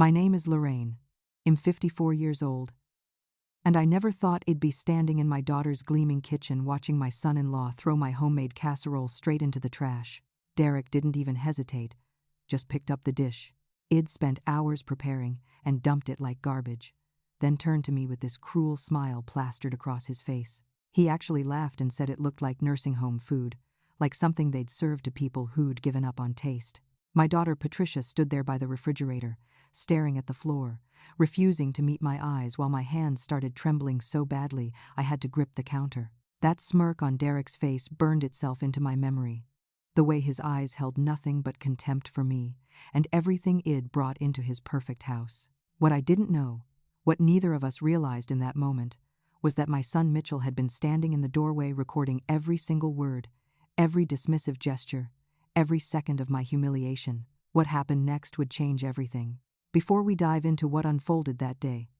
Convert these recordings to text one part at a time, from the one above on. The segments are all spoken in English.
My name is Lorraine. I'm 54 years old. And I never thought I'd be standing in my daughter's gleaming kitchen watching my son-in-law throw my homemade casserole straight into the trash. Derek didn't even hesitate, just picked up the dish. I'd spent hours preparing and dumped it like garbage, then turned to me with this cruel smile plastered across his face. He actually laughed and said it looked like nursing home food, like something they'd served to people who'd given up on taste. My daughter Patricia stood there by the refrigerator, staring at the floor, refusing to meet my eyes while my hands started trembling so badly I had to grip the counter. That smirk on Derek's face burned itself into my memory. The way his eyes held nothing but contempt for me, and everything I'd brought into his perfect house. What I didn't know, what neither of us realized in that moment, was that my son Mitchell had been standing in the doorway recording every single word, every dismissive gesture, every second of my humiliation. What happened next would change everything. Before we dive into what unfolded that day,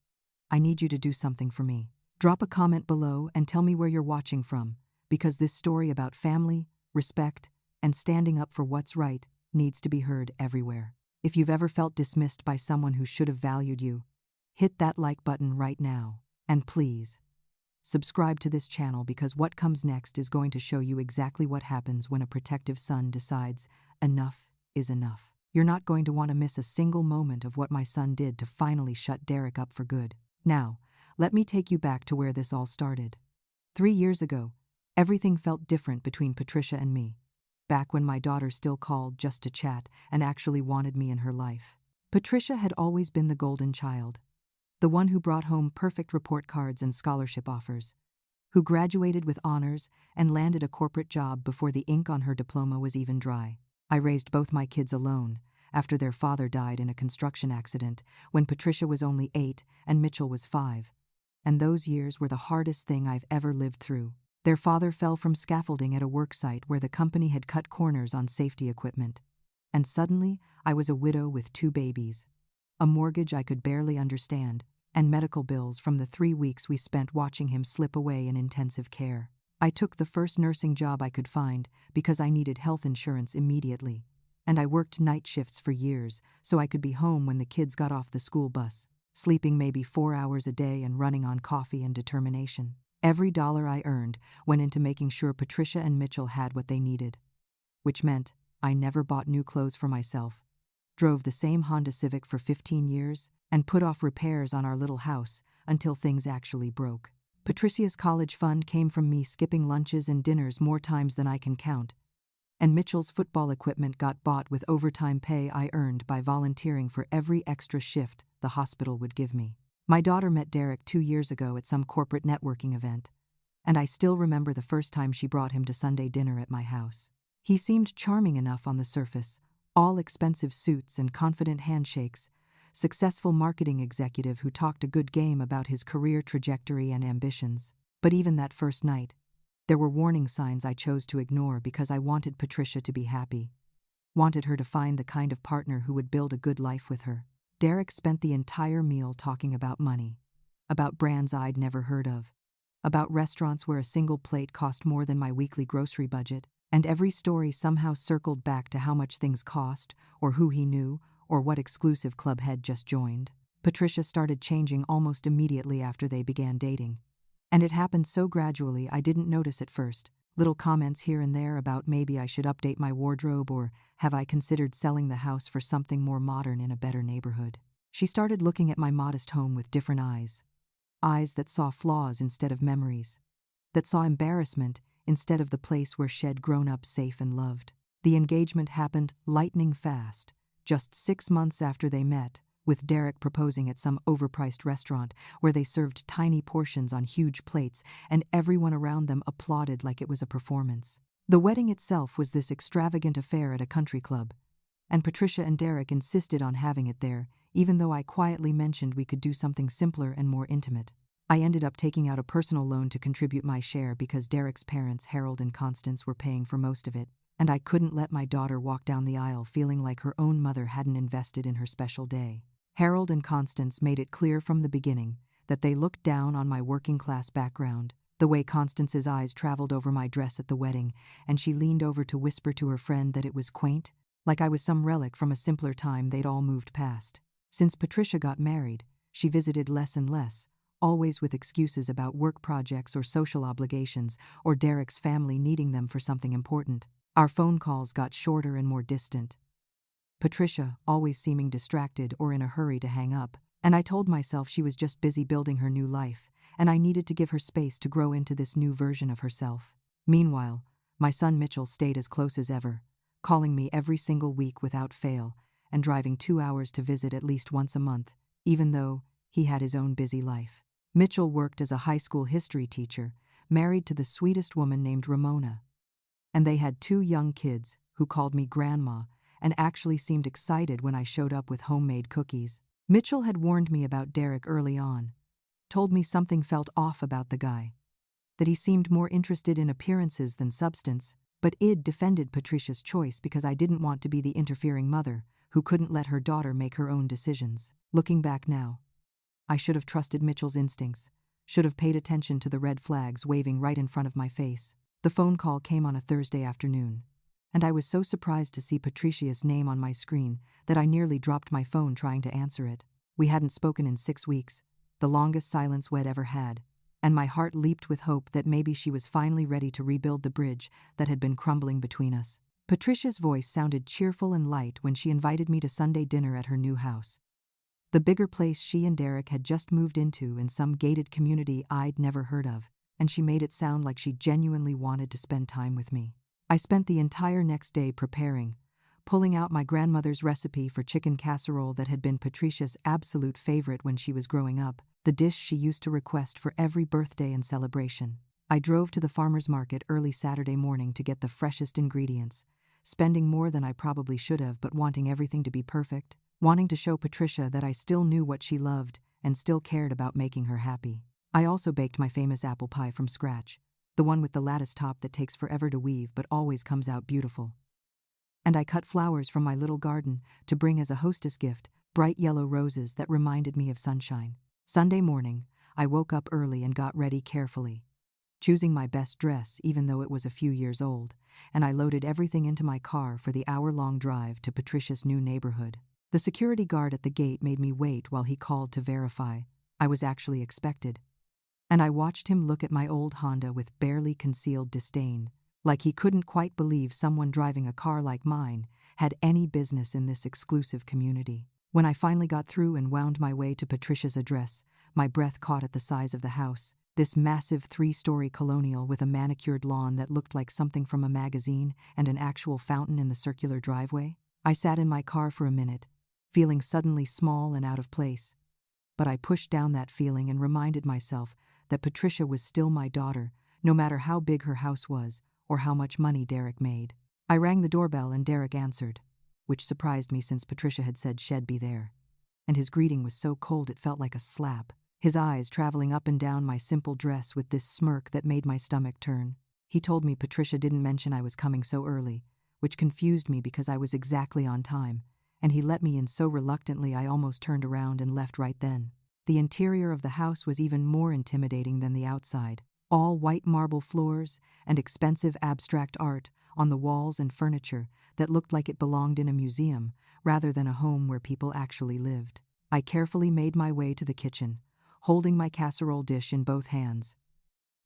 I need you to do something for me. Drop a comment below and tell me where you're watching from, because this story about family, respect, and standing up for what's right needs to be heard everywhere. If you've ever felt dismissed by someone who should have valued you, hit that like button right now. And please, subscribe to this channel because what comes next is going to show you exactly what happens when a protective son decides enough is enough. You're not going to want to miss a single moment of what my son did to finally shut Derek up for good. Now, let me take you back to where this all started. 3 years ago, everything felt different between Patricia and me. Back when my daughter still called just to chat and actually wanted me in her life. Patricia had always been the golden child, the one who brought home perfect report cards and scholarship offers, who graduated with honors and landed a corporate job before the ink on her diploma was even dry. I raised both my kids alone, after their father died in a construction accident, when Patricia was only 8 and Mitchell was 5. And those years were the hardest thing I've ever lived through. Their father fell from scaffolding at a worksite where the company had cut corners on safety equipment. And suddenly, I was a widow with 2 babies, a mortgage I could barely understand, and medical bills from the 3 weeks we spent watching him slip away in intensive care. I took the first nursing job I could find because I needed health insurance immediately, and I worked night shifts for years so I could be home when the kids got off the school bus, sleeping maybe 4 hours a day and running on coffee and determination. Every dollar I earned went into making sure Patricia and Mitchell had what they needed, which meant I never bought new clothes for myself, drove the same Honda Civic for 15 years, and put off repairs on our little house until things actually broke. Patricia's college fund came from me skipping lunches and dinners more times than I can count, and Mitchell's football equipment got bought with overtime pay I earned by volunteering for every extra shift the hospital would give me. My daughter met Derek 2 years ago at some corporate networking event, and I still remember the first time she brought him to Sunday dinner at my house. He seemed charming enough on the surface, all expensive suits and confident handshakes, successful marketing executive who talked a good game about his career trajectory and ambitions. But even that first night, there were warning signs I chose to ignore because I wanted Patricia to be happy, wanted her to find the kind of partner who would build a good life with her. Derek spent the entire meal talking about money, about brands I'd never heard of, about restaurants where a single plate cost more than my weekly grocery budget, and every story somehow circled back to how much things cost, or who he knew, or what exclusive club had just joined. Patricia started changing almost immediately after they began dating. And it happened so gradually I didn't notice at first. Little comments here and there about maybe I should update my wardrobe or have I considered selling the house for something more modern in a better neighborhood. She started looking at my modest home with different eyes. Eyes that saw flaws instead of memories. That saw embarrassment instead of the place where she'd grown up safe and loved. The engagement happened lightning fast. Just 6 months after they met, with Derek proposing at some overpriced restaurant where they served tiny portions on huge plates and everyone around them applauded like it was a performance. The wedding itself was this extravagant affair at a country club, and Patricia and Derek insisted on having it there, even though I quietly mentioned we could do something simpler and more intimate. I ended up taking out a personal loan to contribute my share because Derek's parents, Harold and Constance, were paying for most of it. And I couldn't let my daughter walk down the aisle feeling like her own mother hadn't invested in her special day. Harold and Constance made it clear from the beginning that they looked down on my working-class background, the way Constance's eyes traveled over my dress at the wedding, and she leaned over to whisper to her friend that it was quaint, like I was some relic from a simpler time they'd all moved past. Since Patricia got married, she visited less and less, always with excuses about work projects or social obligations, or Derek's family needing them for something important. Our phone calls got shorter and more distant, Patricia always seeming distracted or in a hurry to hang up, and I told myself she was just busy building her new life, and I needed to give her space to grow into this new version of herself. Meanwhile, my son Mitchell stayed as close as ever, calling me every single week without fail, and driving 2 hours to visit at least once a month, even though he had his own busy life. Mitchell worked as a high school history teacher, married to the sweetest woman named Ramona. And they had 2 young kids, who called me grandma, and actually seemed excited when I showed up with homemade cookies. Mitchell had warned me about Derek early on, told me something felt off about the guy, that he seemed more interested in appearances than substance, but Id defended Patricia's choice because I didn't want to be the interfering mother who couldn't let her daughter make her own decisions. Looking back now, I should have trusted Mitchell's instincts, should have paid attention to the red flags waving right in front of my face. The phone call came on a Thursday afternoon, and I was so surprised to see Patricia's name on my screen that I nearly dropped my phone trying to answer it. We hadn't spoken in 6 weeks, the longest silence we'd ever had, and my heart leaped with hope that maybe she was finally ready to rebuild the bridge that had been crumbling between us. Patricia's voice sounded cheerful and light when she invited me to Sunday dinner at her new house, the bigger place she and Derek had just moved into in some gated community I'd never heard of, and she made it sound like she genuinely wanted to spend time with me. I spent the entire next day preparing, pulling out my grandmother's recipe for chicken casserole that had been Patricia's absolute favorite when she was growing up, the dish she used to request for every birthday and celebration. I drove to the farmer's market early Saturday morning to get the freshest ingredients, spending more than I probably should have but wanting everything to be perfect, wanting to show Patricia that I still knew what she loved and still cared about making her happy. I also baked my famous apple pie from scratch, the one with the lattice top that takes forever to weave but always comes out beautiful. And I cut flowers from my little garden to bring as a hostess gift, bright yellow roses that reminded me of sunshine. Sunday morning, I woke up early and got ready carefully, choosing my best dress even though it was a few years old, and I loaded everything into my car for the hour-long drive to Patricia's new neighborhood. The security guard at the gate made me wait while he called to verify I was actually expected, and I watched him look at my old Honda with barely concealed disdain, like he couldn't quite believe someone driving a car like mine had any business in this exclusive community. When I finally got through and wound my way to Patricia's address, my breath caught at the size of the house, this massive 3-story colonial with a manicured lawn that looked like something from a magazine and an actual fountain in the circular driveway. I sat in my car for a minute, feeling suddenly small and out of place, but I pushed down that feeling and reminded myself that Patricia was still my daughter, no matter how big her house was or how much money Derek made. I rang the doorbell and Derek answered, which surprised me since Patricia had said she'd be there. And his greeting was so cold it felt like a slap, his eyes traveling up and down my simple dress with this smirk that made my stomach turn. He told me Patricia didn't mention I was coming so early, which confused me because I was exactly on time, and he let me in so reluctantly I almost turned around and left right then. The interior of the house was even more intimidating than the outside. All white marble floors and expensive abstract art on the walls and furniture that looked like it belonged in a museum rather than a home where people actually lived. I carefully made my way to the kitchen, holding my casserole dish in both hands,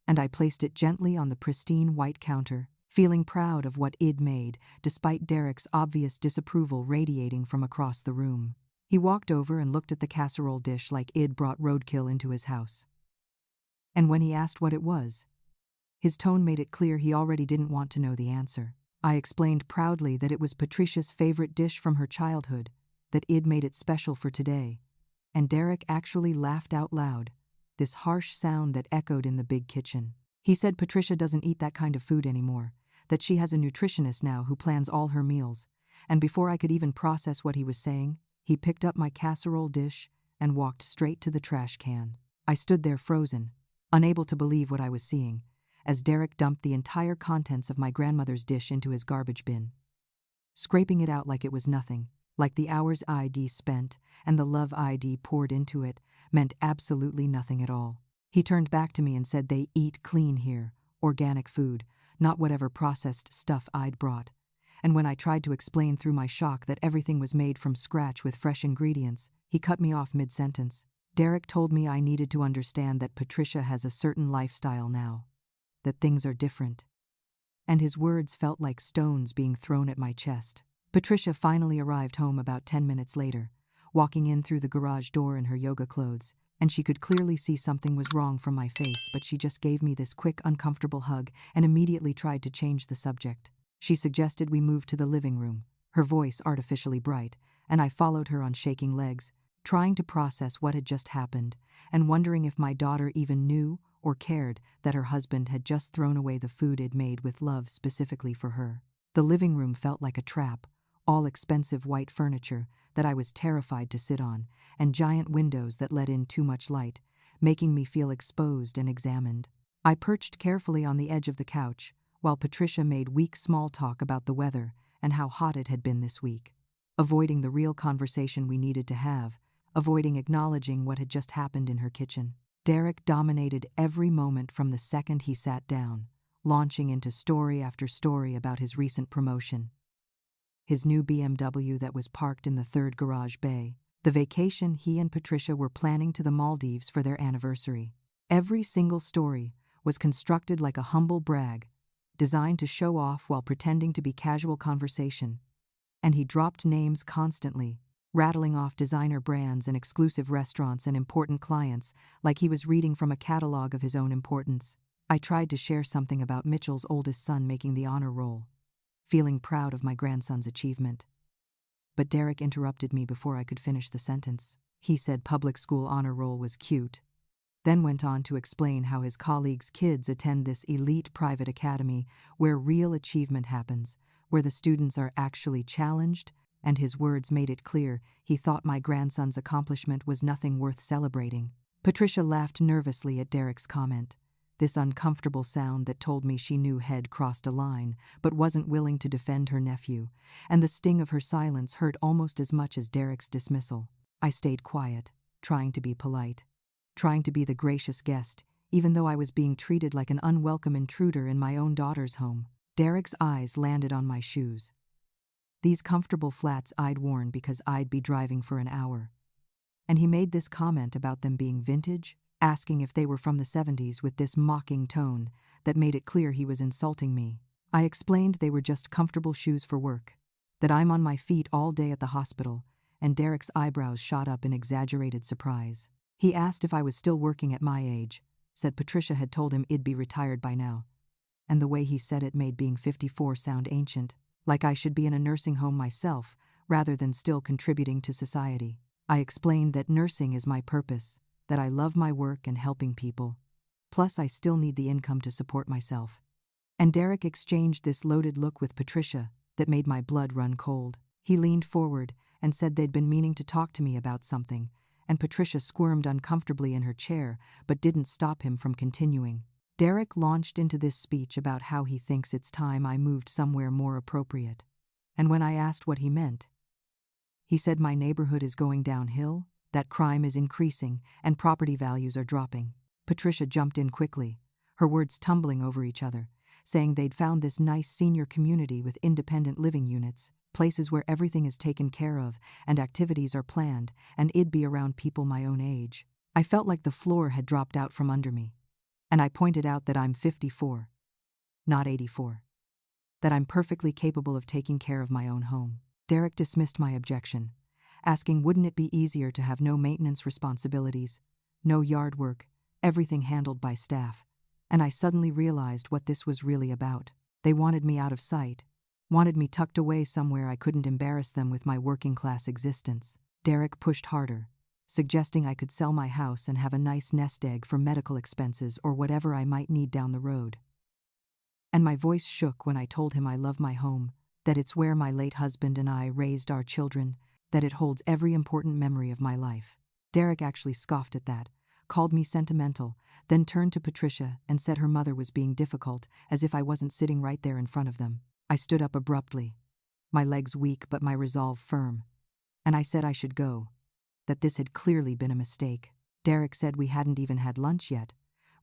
and I placed it gently on the pristine white counter, feeling proud of what Id made, despite Derek's obvious disapproval radiating from across the room. He walked over and looked at the casserole dish like Id brought roadkill into his house. And when he asked what it was, his tone made it clear he already didn't want to know the answer. I explained proudly that it was Patricia's favorite dish from her childhood, that Id made it special for today, and Derek actually laughed out loud, this harsh sound that echoed in the big kitchen. He said Patricia doesn't eat that kind of food anymore, that she has a nutritionist now who plans all her meals, and before I could even process what he was saying, he picked up my casserole dish and walked straight to the trash can. I stood there frozen, unable to believe what I was seeing, as Derek dumped the entire contents of my grandmother's dish into his garbage bin, scraping it out like it was nothing, like the hours I'd spent and the love I'd poured into it meant absolutely nothing at all. He turned back to me and said they eat clean here, organic food, not whatever processed stuff I'd brought, and when I tried to explain through my shock that everything was made from scratch with fresh ingredients, he cut me off mid-sentence. Derek told me I needed to understand that Patricia has a certain lifestyle now, that things are different. And his words felt like stones being thrown at my chest. Patricia finally arrived home about 10 minutes later, walking in through the garage door in her yoga clothes, and she could clearly see something was wrong from my face, but she just gave me this quick, uncomfortable hug and immediately tried to change the subject. She suggested we move to the living room, her voice artificially bright, and I followed her on shaking legs, trying to process what had just happened and wondering if my daughter even knew or cared that her husband had just thrown away the food he'd made with love specifically for her. The living room felt like a trap, all expensive white furniture that I was terrified to sit on, and giant windows that let in too much light, making me feel exposed and examined. I perched carefully on the edge of the couch, while Patricia made weak small talk about the weather and how hot it had been this week, avoiding the real conversation we needed to have, avoiding acknowledging what had just happened in her kitchen. Derek dominated every moment from the second he sat down, launching into story after story about his recent promotion, his new BMW that was parked in the third garage bay, the vacation he and Patricia were planning to the Maldives for their anniversary. Every single story was constructed like a humble brag, designed to show off while pretending to be casual conversation. And he dropped names constantly, rattling off designer brands and exclusive restaurants and important clients like he was reading from a catalog of his own importance. I tried to share something about Mitchell's oldest son making the honor roll, feeling proud of my grandson's achievement. But Derek interrupted me before I could finish the sentence. He said public school honor roll was cute, then went on to explain how his colleagues' kids attend this elite private academy where real achievement happens, where the students are actually challenged, and his words made it clear he thought my grandson's accomplishment was nothing worth celebrating. Patricia laughed nervously at Derek's comment, this uncomfortable sound that told me she knew he'd crossed a line, but wasn't willing to defend her nephew, and the sting of her silence hurt almost as much as Derek's dismissal. I stayed quiet, trying to be polite, trying to be the gracious guest, even though I was being treated like an unwelcome intruder in my own daughter's home. Derek's eyes landed on my shoes. These comfortable flats I'd worn because I'd be driving for an hour. And he made this comment about them being vintage, asking if they were from the 70s with this mocking tone that made it clear he was insulting me. I explained they were just comfortable shoes for work, that I'm on my feet all day at the hospital, and Derek's eyebrows shot up in exaggerated surprise. He asked if I was still working at my age, said Patricia had told him I'd be retired by now, and the way he said it made being 54 sound ancient, like I should be in a nursing home myself, rather than still contributing to society. I explained that nursing is my purpose, that I love my work and helping people. Plus, I still need the income to support myself. And Derek exchanged this loaded look with Patricia that made my blood run cold. He leaned forward and said they'd been meaning to talk to me about something, and Patricia squirmed uncomfortably in her chair but didn't stop him from continuing. Derek launched into this speech about how he thinks it's time I moved somewhere more appropriate. And when I asked what he meant, he said my neighborhood is going downhill, that crime is increasing, and property values are dropping. Patricia jumped in quickly, her words tumbling over each other, saying they'd found this nice senior community with independent living units, places where everything is taken care of and activities are planned, and I'd be around people my own age. I felt like the floor had dropped out from under me. And I pointed out that I'm 54, not 84. That I'm perfectly capable of taking care of my own home. Derek dismissed my objection, asking wouldn't it be easier to have no maintenance responsibilities, no yard work, everything handled by staff. And I suddenly realized what this was really about. They wanted me out of sight, wanted me tucked away somewhere I couldn't embarrass them with my working-class existence. Derek pushed harder, suggesting I could sell my house and have a nice nest egg for medical expenses or whatever I might need down the road. And my voice shook when I told him I love my home, that it's where my late husband and I raised our children, that it holds every important memory of my life. Derek actually scoffed at that, called me sentimental, then turned to Patricia and said her mother was being difficult, as if I wasn't sitting right there in front of them. I stood up abruptly, my legs weak but my resolve firm, and I said I should go, that this had clearly been a mistake. Derek said we hadn't even had lunch yet,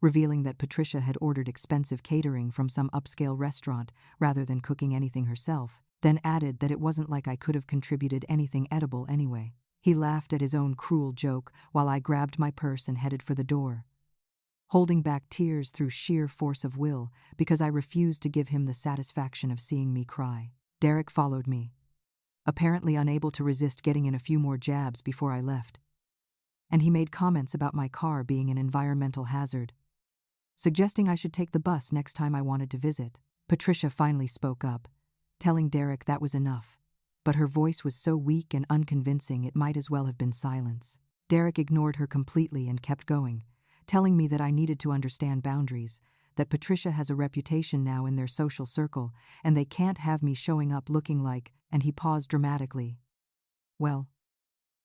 revealing that Patricia had ordered expensive catering from some upscale restaurant rather than cooking anything herself. then added that it wasn't like I could have contributed anything edible anyway. He laughed at his own cruel joke while I grabbed my purse and headed for the door, holding back tears through sheer force of will because I refused to give him the satisfaction of seeing me cry. Derek followed me, apparently unable to resist getting in a few more jabs before I left, and he made comments about my car being an environmental hazard, suggesting I should take the bus next time I wanted to visit. Patricia finally spoke up, telling Derek that was enough, but her voice was so weak and unconvincing it might as well have been silence. Derek ignored her completely and kept going, telling me that I needed to understand boundaries, that Patricia has a reputation now in their social circle, and they can't have me showing up looking like, and he paused dramatically. Well,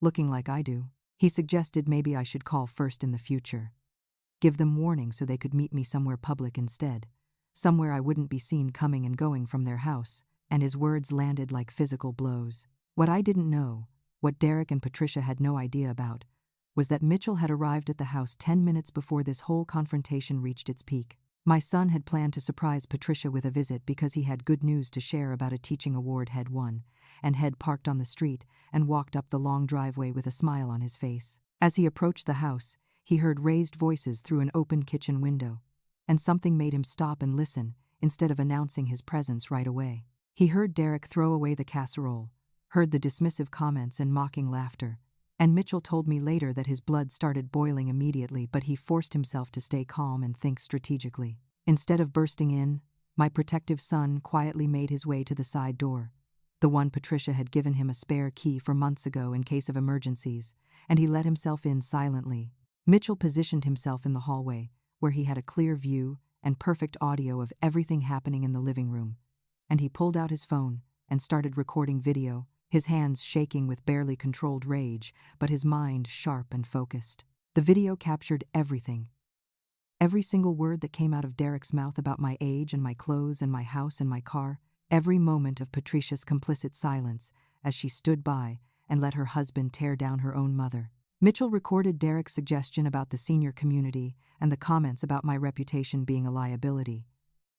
looking like I do. He suggested maybe I should call first in the future. Give them warning so they could meet me somewhere public instead, somewhere I wouldn't be seen coming and going from their house, and his words landed like physical blows. What I didn't know, what Derek and Patricia had no idea about, was that Mitchell had arrived at the house 10 minutes before this whole confrontation reached its peak. My son had planned to surprise Patricia with a visit because he had good news to share about a teaching award he'd won, and had parked on the street and walked up the long driveway with a smile on his face. As he approached the house, he heard raised voices through an open kitchen window, and something made him stop and listen instead of announcing his presence right away. He heard Derek throw away the casserole, heard the dismissive comments and mocking laughter, and Mitchell told me later that his blood started boiling immediately, but he forced himself to stay calm and think strategically. Instead of bursting in, my protective son quietly made his way to the side door, the one Patricia had given him a spare key for months ago in case of emergencies, and he let himself in silently. Mitchell positioned himself in the hallway, where he had a clear view and perfect audio of everything happening in the living room, and he pulled out his phone and started recording video, his hands shaking with barely controlled rage, but his mind sharp and focused. The video captured everything. Every single word that came out of Derek's mouth about my age and my clothes and my house and my car, every moment of Patricia's complicit silence as she stood by and let her husband tear down her own mother. Mitchell recorded Derek's suggestion about the senior community and the comments about my reputation being a liability,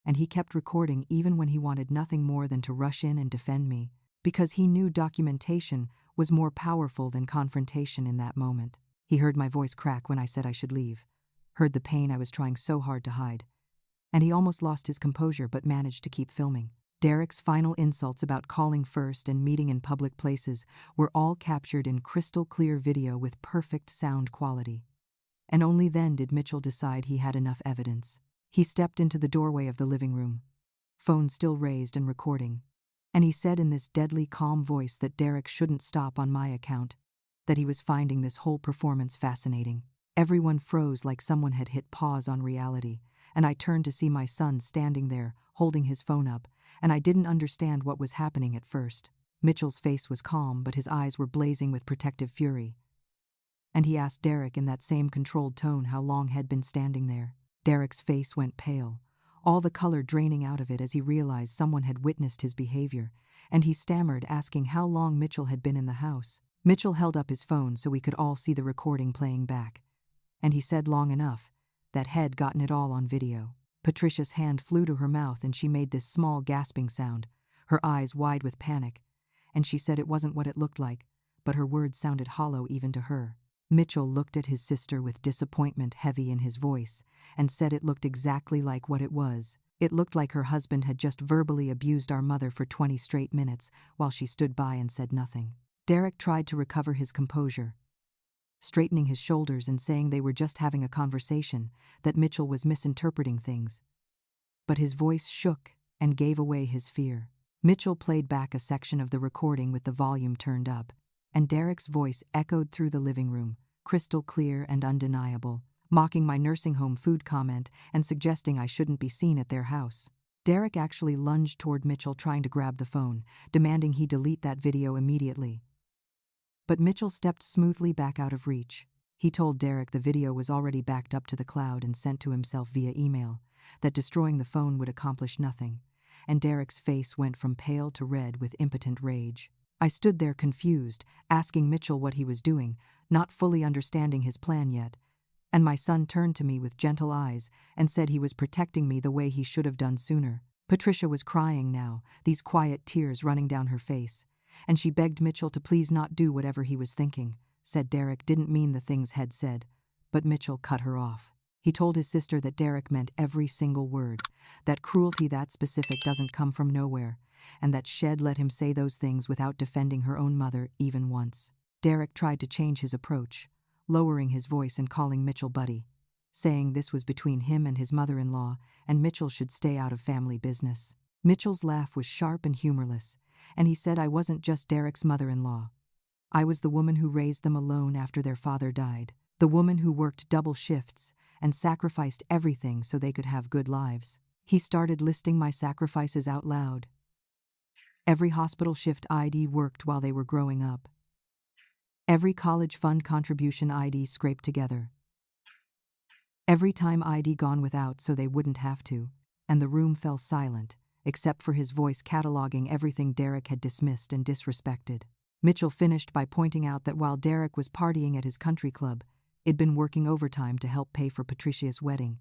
and he kept recording even when he wanted nothing more than to rush in and defend me, because he knew documentation was more powerful than confrontation in that moment. He heard my voice crack when I said I should leave, heard the pain I was trying so hard to hide, and he almost lost his composure but managed to keep filming. Derek's final insults about calling first and meeting in public places were all captured in crystal clear video with perfect sound quality. And only then did Mitchell decide he had enough evidence. He stepped into the doorway of the living room, phone still raised and recording, and he said in this deadly calm voice that Derek shouldn't stop on my account, that he was finding this whole performance fascinating. Everyone froze like someone had hit pause on reality, and I turned to see my son standing there, holding his phone up, and I didn't understand what was happening at first. Mitchell's face was calm, but his eyes were blazing with protective fury, and he asked Derek in that same controlled tone how long he'd been standing there. Derek's face went pale, all the color draining out of it as he realized someone had witnessed his behavior, and he stammered, asking how long Mitchell had been in the house. Mitchell held up his phone so we could all see the recording playing back, and he said long enough, that he'd gotten it all on video. Patricia's hand flew to her mouth and she made this small gasping sound, her eyes wide with panic, and she said it wasn't what it looked like, but her words sounded hollow even to her. Mitchell looked at his sister with disappointment heavy in his voice and said it looked exactly like what it was. It looked like her husband had just verbally abused our mother for 20 straight minutes while she stood by and said nothing. Derek tried to recover his composure, straightening his shoulders and saying they were just having a conversation, that Mitchell was misinterpreting things. But his voice shook and gave away his fear. Mitchell played back a section of the recording with the volume turned up, and Derek's voice echoed through the living room, crystal clear and undeniable, mocking my nursing home food comment and suggesting I shouldn't be seen at their house. Derek actually lunged toward Mitchell, trying to grab the phone, demanding he delete that video immediately. But Mitchell stepped smoothly back out of reach. He told Derek the video was already backed up to the cloud and sent to himself via email, that destroying the phone would accomplish nothing, and Derek's face went from pale to red with impotent rage. I stood there confused, asking Mitchell what he was doing, not fully understanding his plan yet, and my son turned to me with gentle eyes and said he was protecting me the way he should have done sooner. Patricia was crying now, these quiet tears running down her face, and she begged Mitchell to please not do whatever he was thinking. Said Derek didn't mean the things Head said, but Mitchell cut her off. He told his sister that Derek meant every single word, that cruelty that specific doesn't come from nowhere, and that Shed let him say those things without defending her own mother even once. Derek tried to change his approach, lowering his voice and calling Mitchell buddy, saying this was between him and his mother-in-law, and Mitchell should stay out of family business. Mitchell's laugh was sharp and humorless, and he said, I wasn't just Derek's mother-in-law. I was the woman who raised them alone after their father died, the woman who worked double shifts and sacrificed everything so they could have good lives. He started listing my sacrifices out loud. Every hospital shift ID worked while they were growing up. Every college fund contribution ID scraped together. Every time ID gone without so they wouldn't have to, and the room fell silent, except for his voice cataloging everything Derek had dismissed and disrespected. Mitchell finished by pointing out that while Derek was partying at his country club, he'd been working overtime to help pay for Patricia's wedding,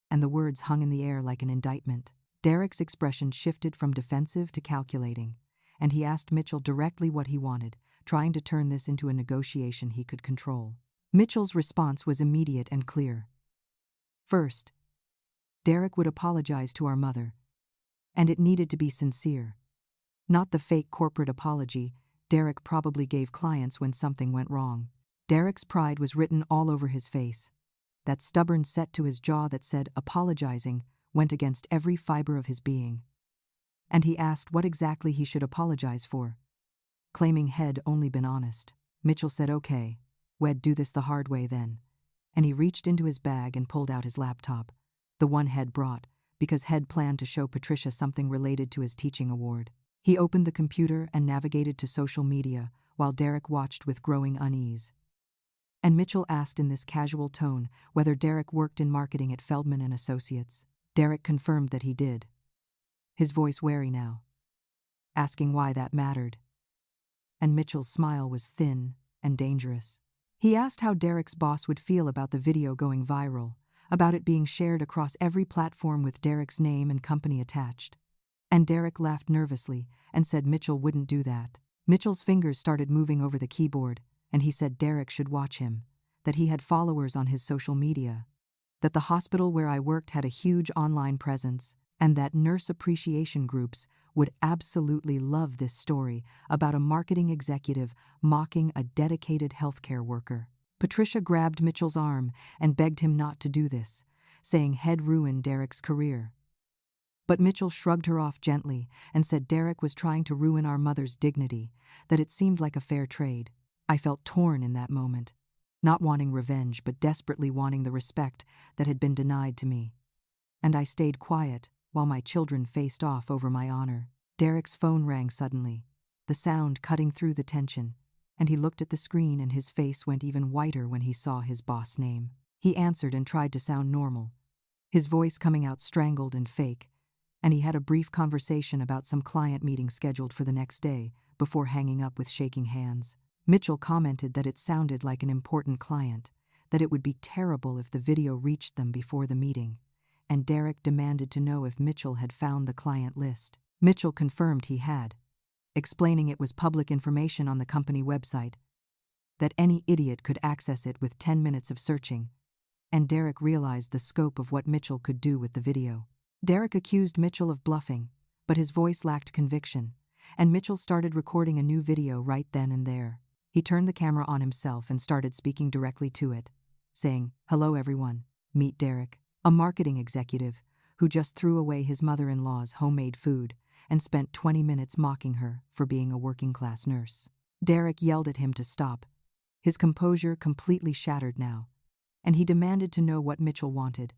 and the words hung in the air like an indictment. Derek's expression shifted from defensive to calculating, and he asked Mitchell directly what he wanted, trying to turn this into a negotiation he could control. Mitchell's response was immediate and clear. First, Derek would apologize to our mother, and it needed to be sincere. Not the fake corporate apology Derek probably gave clients when something went wrong. Derek's pride was written all over his face. That stubborn set to his jaw that said apologizing went against every fiber of his being. And he asked what exactly he should apologize for, claiming Head only been honest. Mitchell said, okay, we'd do this the hard way then. And he reached into his bag and pulled out his laptop, the one Head brought, because Head planned to show Patricia something related to his teaching award. He opened the computer and navigated to social media, while Derek watched with growing unease. And Mitchell asked in this casual tone whether Derek worked in marketing at Feldman and Associates. Derek confirmed that he did, his voice wary now, asking why that mattered. And Mitchell's smile was thin and dangerous. He asked how Derek's boss would feel about the video going viral, about it being shared across every platform with Derek's name and company attached. And Derek laughed nervously and said Mitchell wouldn't do that. Mitchell's fingers started moving over the keyboard, and he said Derek should watch him, that he had followers on his social media, that the hospital where I worked had a huge online presence, and that nurse appreciation groups would absolutely love this story about a marketing executive mocking a dedicated healthcare worker. Patricia grabbed Mitchell's arm and begged him not to do this, saying Head ruined Derek's career. But Mitchell shrugged her off gently and said Derek was trying to ruin our mother's dignity, that it seemed like a fair trade. I felt torn in that moment, not wanting revenge but desperately wanting the respect that had been denied to me. And I stayed quiet while my children faced off over my honor. Derek's phone rang suddenly, the sound cutting through the tension, and he looked at the screen and his face went even whiter when he saw his boss' name. He answered and tried to sound normal, his voice coming out strangled and fake, and he had a brief conversation about some client meeting scheduled for the next day before hanging up with shaking hands. Mitchell commented that it sounded like an important client, that it would be terrible if the video reached them before the meeting, and Derek demanded to know if Mitchell had found the client list. Mitchell confirmed he had, explaining it was public information on the company website, that any idiot could access it with 10 minutes of searching, and Derek realized the scope of what Mitchell could do with the video. Derek accused Mitchell of bluffing, but his voice lacked conviction, and Mitchell started recording a new video right then and there. He turned the camera on himself and started speaking directly to it, saying, "Hello everyone, meet Derek, a marketing executive who just threw away his mother-in-law's homemade food and spent 20 minutes mocking her for being a working-class nurse." Derek yelled at him to stop, his composure completely shattered now, and he demanded to know what Mitchell wanted,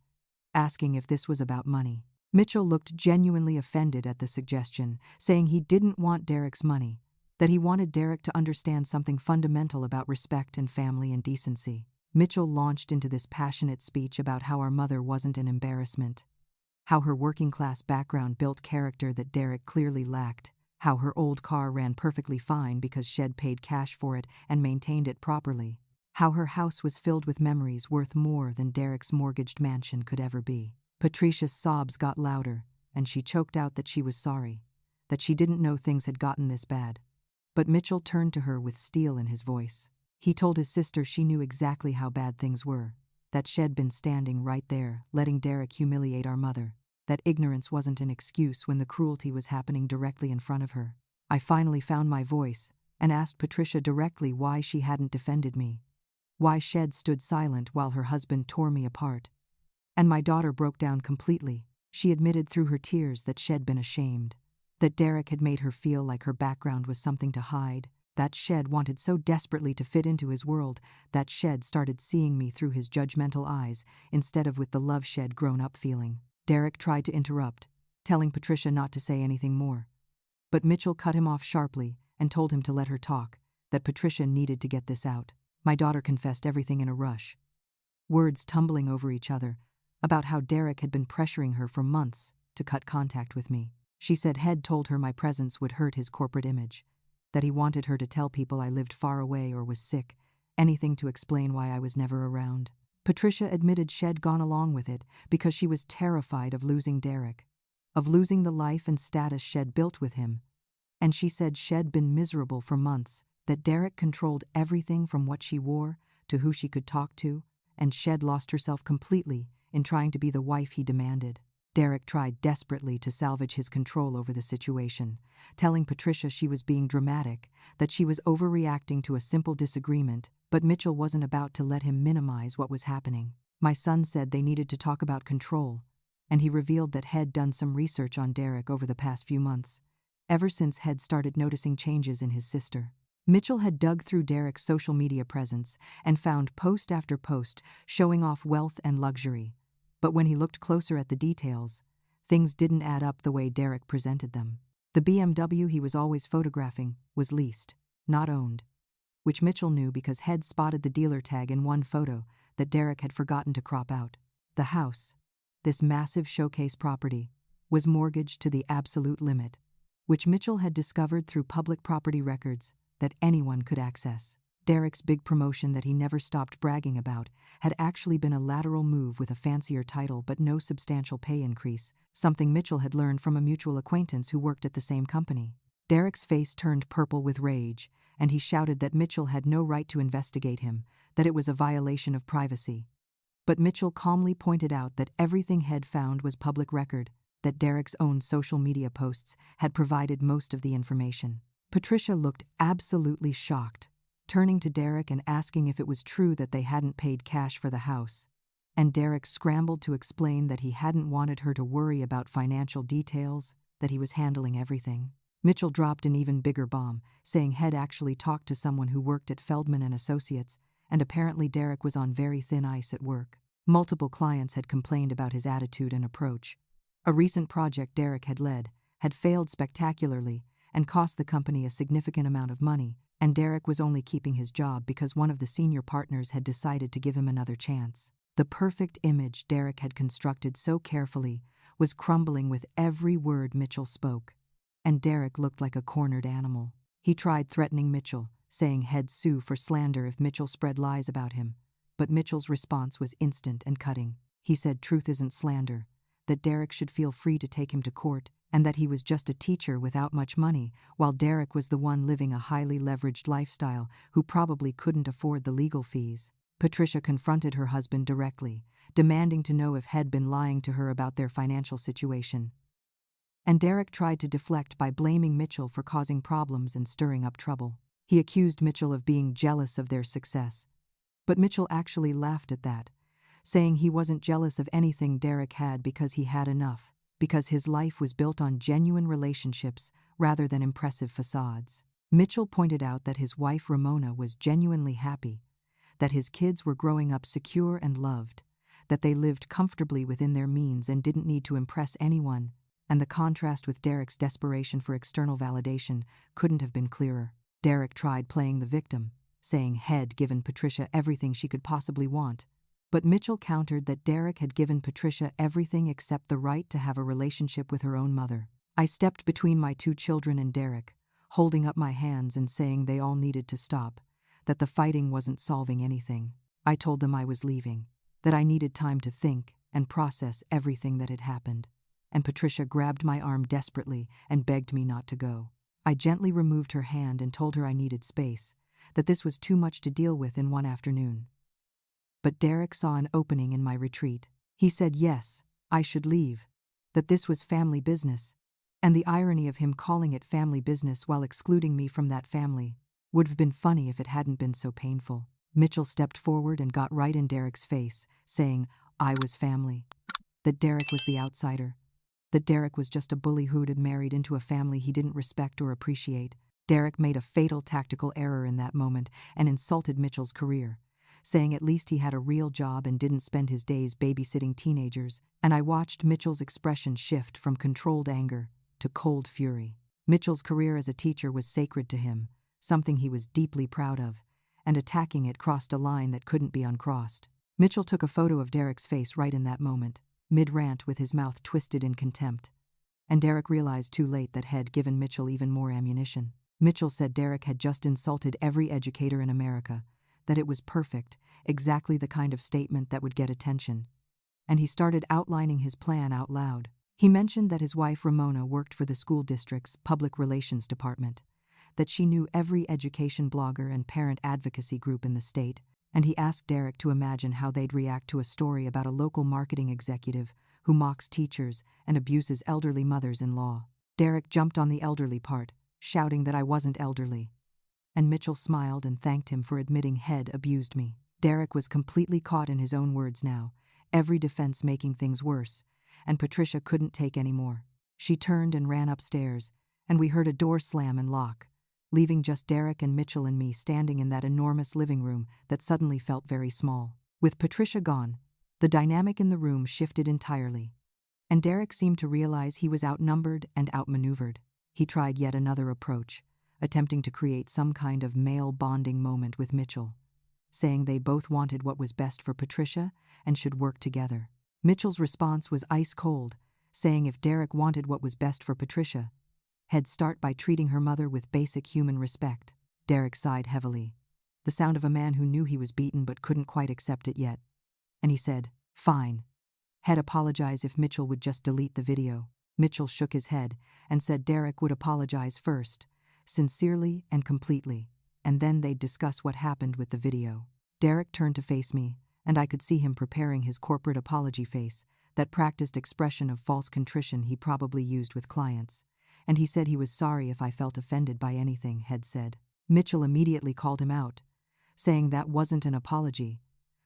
asking if this was about money. Mitchell looked genuinely offended at the suggestion, saying he didn't want Derek's money, that he wanted Derek to understand something fundamental about respect and family and decency. Mitchell launched into this passionate speech about how our mother wasn't an embarrassment, how her working-class background built character that Derek clearly lacked, how her old car ran perfectly fine because Shed paid cash for it and maintained it properly, how her house was filled with memories worth more than Derek's mortgaged mansion could ever be. Patricia's sobs got louder, and she choked out that she was sorry, that she didn't know things had gotten this bad. But Mitchell turned to her with steel in his voice. He told his sister she knew exactly how bad things were, that she'd been standing right there, letting Derek humiliate our mother, that ignorance wasn't an excuse when the cruelty was happening directly in front of her. I finally found my voice and asked Patricia directly why she hadn't defended me, why she'd stood silent while her husband tore me apart. And my daughter broke down completely. She admitted through her tears that she'd been ashamed, that Derek had made her feel like her background was something to hide, that she'd wanted so desperately to fit into his world that she'd started seeing me through his judgmental eyes instead of with the love she'd grown up feeling. Derek tried to interrupt, telling Patricia not to say anything more. But Mitchell cut him off sharply and told him to let her talk, that Patricia needed to get this out. My daughter confessed everything in a rush, words tumbling over each other, about how Derek had been pressuring her for months to cut contact with me. She said Head told her my presence would hurt his corporate image, that he wanted her to tell people I lived far away or was sick, anything to explain why I was never around. Patricia admitted she'd gone along with it because she was terrified of losing Derek, of losing the life and status she'd built with him, and she said she'd been miserable for months, that Derek controlled everything from what she wore to who she could talk to, and she'd lost herself completely in trying to be the wife he demanded. Derek tried desperately to salvage his control over the situation, telling Patricia she was being dramatic, that she was overreacting to a simple disagreement, but Mitchell wasn't about to let him minimize what was happening. My son said they needed to talk about control, and he revealed that Head done some research on Derek over the past few months, ever since Head started noticing changes in his sister. Mitchell had dug through Derek's social media presence and found post after post showing off wealth and luxury. But when he looked closer at the details, things didn't add up the way Derek presented them. The BMW he was always photographing was leased, not owned, which Mitchell knew because Head spotted the dealer tag in one photo that Derek had forgotten to crop out. The house, this massive showcase property, was mortgaged to the absolute limit, which Mitchell had discovered through public property records that anyone could access. Derek's big promotion that he never stopped bragging about had actually been a lateral move with a fancier title but no substantial pay increase, something Mitchell had learned from a mutual acquaintance who worked at the same company. Derek's face turned purple with rage, and he shouted that Mitchell had no right to investigate him, that it was a violation of privacy. But Mitchell calmly pointed out that everything Head found was public record, that Derek's own social media posts had provided most of the information. Patricia looked absolutely shocked, turning to Derek and asking if it was true that they hadn't paid cash for the house, and Derek scrambled to explain that he hadn't wanted her to worry about financial details, that he was handling everything. Mitchell dropped an even bigger bomb, saying Head actually talked to someone who worked at Feldman and Associates, and apparently Derek was on very thin ice at work. Multiple clients had complained about his attitude and approach. A recent project Derek had led had failed spectacularly and cost the company a significant amount of money, and Derek was only keeping his job because one of the senior partners had decided to give him another chance. The perfect image Derek had constructed so carefully was crumbling with every word Mitchell spoke, and Derek looked like a cornered animal. He tried threatening Mitchell, saying he'd sue for slander if Mitchell spread lies about him, but Mitchell's response was instant and cutting. He said truth isn't slander, that Derek should feel free to take him to court, and that he was just a teacher without much money, while Derek was the one living a highly leveraged lifestyle who probably couldn't afford the legal fees. Patricia confronted her husband directly, demanding to know if He'd been lying to her about their financial situation. And Derek tried to deflect by blaming Mitchell for causing problems and stirring up trouble. He accused Mitchell of being jealous of their success, but Mitchell actually laughed at that, saying he wasn't jealous of anything Derek had because he had enough, because his life was built on genuine relationships rather than impressive facades. Mitchell pointed out that his wife Ramona was genuinely happy, that his kids were growing up secure and loved, that they lived comfortably within their means and didn't need to impress anyone, and the contrast with Derek's desperation for external validation couldn't have been clearer. Derek tried playing the victim, saying He'd given Patricia everything she could possibly want, but Mitchell countered that Derek had given Patricia everything except the right to have a relationship with her own mother. I stepped between my two children and Derek, holding up my hands and saying they all needed to stop, that the fighting wasn't solving anything. I told them I was leaving, that I needed time to think and process everything that had happened. and Patricia grabbed my arm desperately and begged me not to go. I gently removed her hand and told her I needed space, that this was too much to deal with in one afternoon. But Derek saw an opening in my retreat. He said yes, I should leave, that this was family business, and the irony of him calling it family business while excluding me from that family would have been funny if it hadn't been so painful. Mitchell stepped forward and got right in Derek's face, saying I was family, that Derek was the outsider, that Derek was just a bully who'd had married into a family he didn't respect or appreciate. Derek made a fatal tactical error in that moment and insulted Mitchell's career, saying at least he had a real job and didn't spend his days babysitting teenagers, and I watched Mitchell's expression shift from controlled anger to cold fury. Mitchell's career as a teacher was sacred to him, something he was deeply proud of, and attacking it crossed a line that couldn't be uncrossed. Mitchell took a photo of Derek's face right in that moment, mid-rant with his mouth twisted in contempt, and Derek realized too late that had given Mitchell even more ammunition. Mitchell said Derek had just insulted every educator in America, that it was perfect, exactly the kind of statement that would get attention, and he started outlining his plan out loud. He mentioned that his wife Ramona worked for the school district's public relations department, that she knew every education blogger and parent advocacy group in the state, and he asked Derek to imagine how they'd react to a story about a local marketing executive who mocks teachers and abuses elderly mothers-in-law. Derek jumped on the elderly part, shouting that I wasn't elderly, and Mitchell smiled and thanked him for admitting Head abused me. Derek was completely caught in his own words now, every defense making things worse, and Patricia couldn't take any more. She turned and ran upstairs, and we heard a door slam and lock, leaving just Derek and Mitchell and me standing in that enormous living room that suddenly felt very small. With Patricia gone, the dynamic in the room shifted entirely, and Derek seemed to realize he was outnumbered and outmaneuvered. He tried yet another approach, attempting to create some kind of male bonding moment with Mitchell, saying they both wanted what was best for Patricia and should work together. Mitchell's response was ice cold, saying if Derek wanted what was best for Patricia, he'd start by treating her mother with basic human respect. Derek sighed heavily, the sound of a man who knew he was beaten but couldn't quite accept it yet, and he said, "Fine." He'd apologize if Mitchell would just delete the video. Mitchell shook his head and said Derek would apologize first, sincerely and completely, and then they'd discuss what happened with the video. Derek turned to face me, and I could see him preparing his corporate apology face, that practiced expression of false contrition he probably used with clients, and he said he was sorry if I felt offended by anything Head said. Mitchell immediately called him out, saying that wasn't an apology,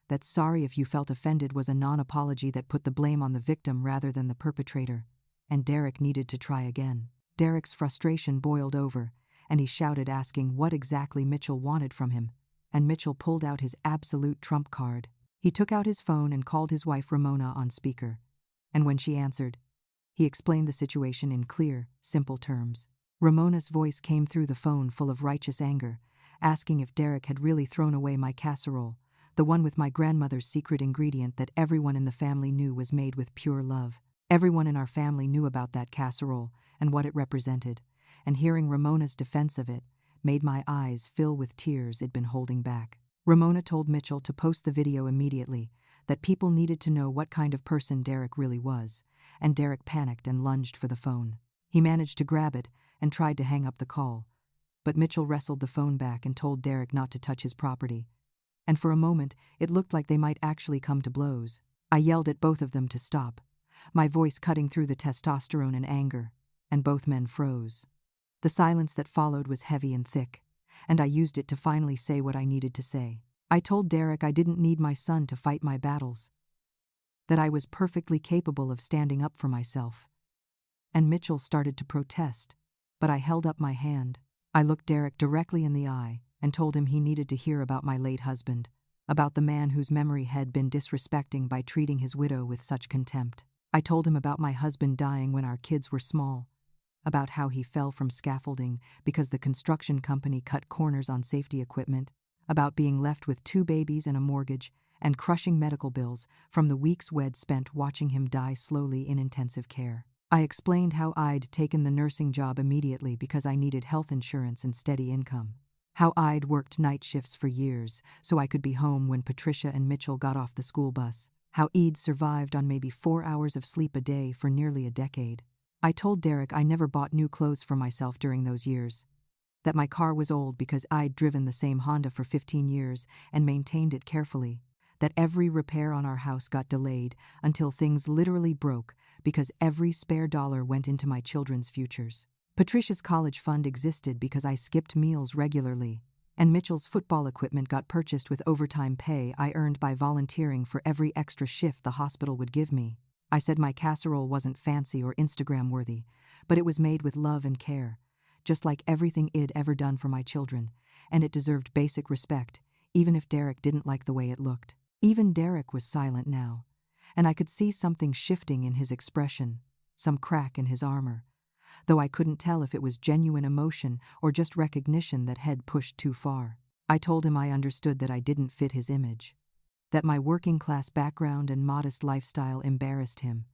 that sorry if you felt offended was a non-apology that put the blame on the victim rather than the perpetrator, and Derek needed to try again. Derek's frustration boiled over, and he shouted asking what exactly Mitchell wanted from him, and Mitchell pulled out his absolute trump card. He took out his phone and called his wife Ramona on speaker, and when she answered, he explained the situation in clear, simple terms. Ramona's voice came through the phone full of righteous anger, asking if Derek had really thrown away my casserole, the one with my grandmother's secret ingredient that everyone in the family knew was made with pure love. Everyone in our family knew about that casserole and what it represented, and hearing Ramona's defense of it made my eyes fill with tears I'd been holding back. Ramona told Mitchell to post the video immediately, that people needed to know what kind of person Derek really was, and Derek panicked and lunged for the phone. He managed to grab it and tried to hang up the call, but Mitchell wrestled the phone back and told Derek not to touch his property, and for a moment it looked like they might actually come to blows. I yelled at both of them to stop, my voice cutting through the testosterone and anger, and both men froze. The silence that followed was heavy and thick, and I used it to finally say what I needed to say. I told Derek I didn't need my son to fight my battles, that I was perfectly capable of standing up for myself. And Mitchell started to protest, but I held up my hand. I looked Derek directly in the eye and told him he needed to hear about my late husband, about the man whose memory had been disrespecting by treating his widow with such contempt. I told him about my husband dying when our kids were small, about how he fell from scaffolding because the construction company cut corners on safety equipment, about being left with 2 babies and a mortgage, and crushing medical bills from the weeks we'd spent watching him die slowly in intensive care. I explained how I'd taken the nursing job immediately because I needed health insurance and steady income, how I'd worked night shifts for years so I could be home when Patricia and Mitchell got off the school bus, how Eid survived on maybe 4 hours of sleep a day for nearly a decade. I told Derek I never bought new clothes for myself during those years, that my car was old because I'd driven the same Honda for 15 years and maintained it carefully, that every repair on our house got delayed until things literally broke because every spare dollar went into my children's futures. Patricia's college fund existed because I skipped meals regularly, and Mitchell's football equipment got purchased with overtime pay I earned by volunteering for every extra shift the hospital would give me. I said my casserole wasn't fancy or Instagram-worthy, but it was made with love and care, just like everything I'd ever done for my children, and it deserved basic respect, even if Derek didn't like the way it looked. Even Derek was silent now, and I could see something shifting in his expression, some crack in his armor, though I couldn't tell if it was genuine emotion or just recognition that had pushed too far. I told him I understood that I didn't fit his image, that my working-class background and modest lifestyle embarrassed him,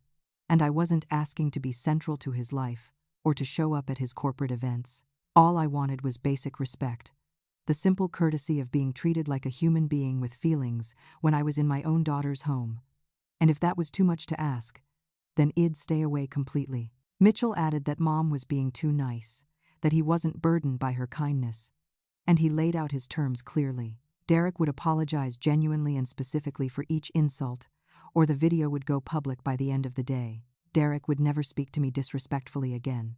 and I wasn't asking to be central to his life or to show up at his corporate events. All I wanted was basic respect, the simple courtesy of being treated like a human being with feelings when I was in my own daughter's home. And if that was too much to ask, then I'd stay away completely. Mitchell added that Mom was being too nice, that he wasn't burdened by her kindness, and he laid out his terms clearly. Derek would apologize genuinely and specifically for each insult, or the video would go public by the end of the day. Derek would never speak to me disrespectfully again.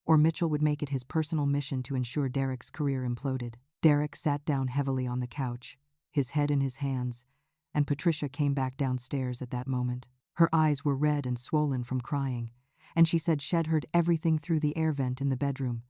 Or Mitchell would make it his personal mission to ensure Derek's career imploded. Derek sat down heavily on the couch, his head in his hands, and Patricia came back downstairs at that moment. Her eyes were red and swollen from crying, and she said she'd heard everything through the air vent in the bedroom.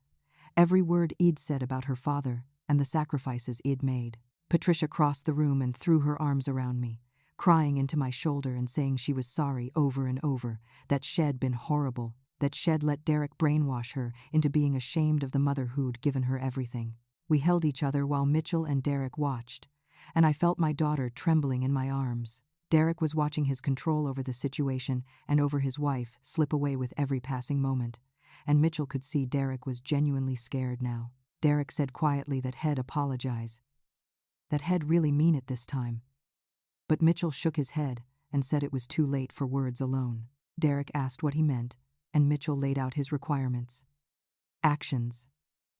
Every word I'd said about her father and the sacrifices I'd made. Patricia crossed the room and threw her arms around me, crying into my shoulder and saying she was sorry over and over, that she'd been horrible, that she'd let Derek brainwash her into being ashamed of the mother who'd given her everything. We held each other while Mitchell and Derek watched, and I felt my daughter trembling in my arms. Derek was watching his control over the situation and over his wife slip away with every passing moment, and Mitchell could see Derek was genuinely scared now. Derek said quietly that he'd apologize, that he'd really mean it this time. But Mitchell shook his head and said it was too late for words alone. Derek asked what he meant, and Mitchell laid out his requirements. Actions,